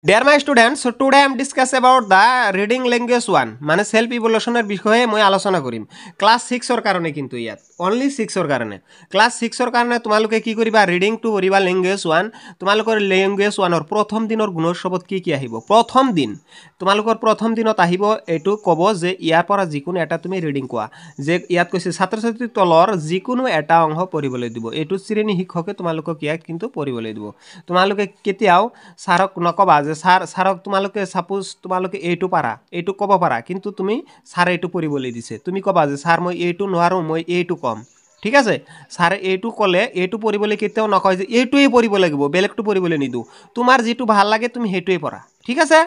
Dear my students, so today I am discuss about the reading language 1 মানে self ইভলিউশনের বিষয়ে মই আলোচনা কৰিম ক্লাস 6 এৰ কাৰণে কিন্তু ইয়াত অনলি 6 এৰ কাৰণে ক্লাস 6 এৰ কাৰণে তোমালোকে কি কৰিবা ৰিডিং টু কৰিবা ল্যাঙ্গুয়েজ 1 তোমালোকৰ ল্যাঙ্গুয়েজ 1 এৰ প্ৰথম দিনৰ গুণৰ শব্দ কি আহিব প্ৰথম দিন তোমালোকৰ প্ৰথম দিনত আহিব এটো কব যে ইয়াৰ পৰা যিকোনো এটা তুমি ৰিডিং কোৱা যে ইয়াত কৈছে ছাত্ৰ-ছাত্ৰীৰ তলৰ যিকোনো এটা অংশ পঢ়িবলৈ দিব এটো শ্ৰেণী শিক্ষকে তোমালোকক ইয়াত কিন্তু পঢ়িবলৈ দিব তোমালোকে কেতিয়াও সাৰক নকবা যে সারক তোমালোকে সাপোজ তোমালোকে এইটো পারা এইটো কব পারা কিন্তু তুমি সারে এইটো পড়িবলৈ দিছে তুমি কবা যে স্যার মই এইটো নোৱাৰো মই এইটো কম ঠিক আছে সারে এইটো কলে এইটো পড়িবলৈ কেতিয়াও নকয় যে এইটোই পড়িব লাগিব বেলেগটো পড়িবলৈ নিদু তোমাৰ যেটো ভাল লাগে তুমি হেটোই পড়া ঠিক আছে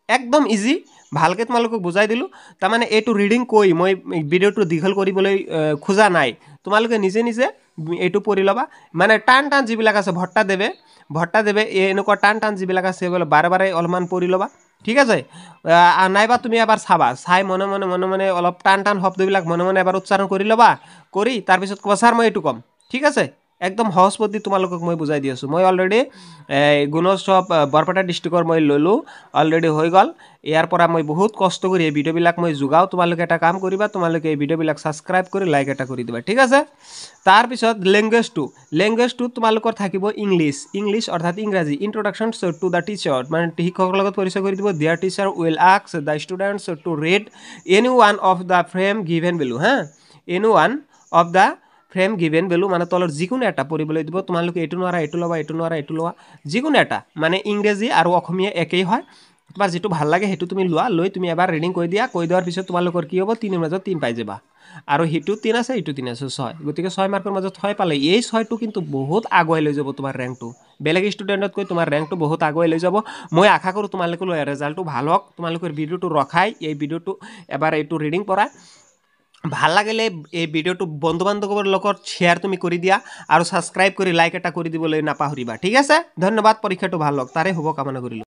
একদম ইজি ভালকে তোমালোকক বুজাই দিলু তাৰ মানে এইটো ৰিডিং কই মই ভিডিওটো দীঘল কৰিবলৈ খোজা নাই তোমালোকে নিজে নিজে এইটো পঢ়ি লবা মানে টান টান যিবিলাক আছে ভট্টা দেবে এনেকুৱা টান টান যিবিলাক আছে বলে বাৰে বাৰে অলমান পঢ়ি লবা ঠিক আছে নাইবা তুমি এবাৰ চাবা চাই মনে মনে অলপ টান টান শব্দবিলাক মনে এবাৰ উচ্চাৰণ কৰি লবা কৰি তাৰ পিছত কবা স্যাৰ মই এইটো কম ঠিক আছে একদম সহজ পদ্ধতি তোমালোকক মই বুজাই দি আছো মই অলৰেডি গুণোৎসৱ বৰপেটা ডিস্ট্ৰিক্টৰ মই ললো অলৰেডি হৈ গল ইয়াৰ পৰা মই বহুত কষ্ট কৰি এই ভিডিওবিলাক মই যোগাও তোমালোকে এটা কাম কৰিবা তোমালোকে এই ভিডিওবিলাক সাবস্ক্ৰাইব কৰি লাইক এটা কৰি দিবা ঠিক আছে তাৰ পিছত ল্যাঙ্গুয়েজ 2 তোমালোকৰ থাকিব ইংলিশ অৰ্থাৎ ইংৰাজী ইন্ট্ৰোডাকশন টু দা টিচাৰ মানে শিক্ষকৰ লগত পৰিচয় কৰি দিব there teacher will ask the students to read any one of the frame given value any one of the frame given value মানে তলৰ যিকোনো এটা পঢ়িবলৈ দিব তোমালোকে এইটো নোৱাৰা এইটো লবা এইটো নোৱাৰা এইটো লোৱা যিকোনো এটা মানে ইংৰাজী আৰু অসমীয়া একেই হয় তোমাৰ যেটো ভাল লাগে হেতু তুমি লোৱা লৈ তুমি এবাৰ ৰিডিং কৈ দিয়া কৈ দিয়াৰ পিছত তোমালোকৰ কি হ'ব 3 মাজত 3 পাই যাবা আৰু হেতু 3 আছে হেতু 3 আছে 6 গতিকে 6 মাৰ্কৰ মাজত 6 পালে এই 6 টো কিন্তু বহুত আগুৱাই লৈ যাব তোমাৰ ৰেংকটো বেলেগ ষ্টুডেন্টত কৈ তোমাৰ ৰেংকটো বহুত আগুৱাই লৈ যাব মই আশা কৰো তোমালোকৰ ৰিজাল্টটো ভাল হওক তোমালোকৰ ভিডিওটো ৰখাই এই ভিডিওটো এবাৰ এইটো ৰিডিং কৰা ভাল লাগিলে এই ভিডিওটো বন্ধু বান্ধৱৰ লগত শেয়াৰ তুমি কৰি দিয়া আৰু সাবস্ক্ৰাইব কৰি লাইক এটা কৰি দিবলৈ নাপাহৰিবা ঠিক আছে ধন্যবাদ পৰীক্ষাটো ভাল হওক তাৰে শুভ কামনা কৰিলো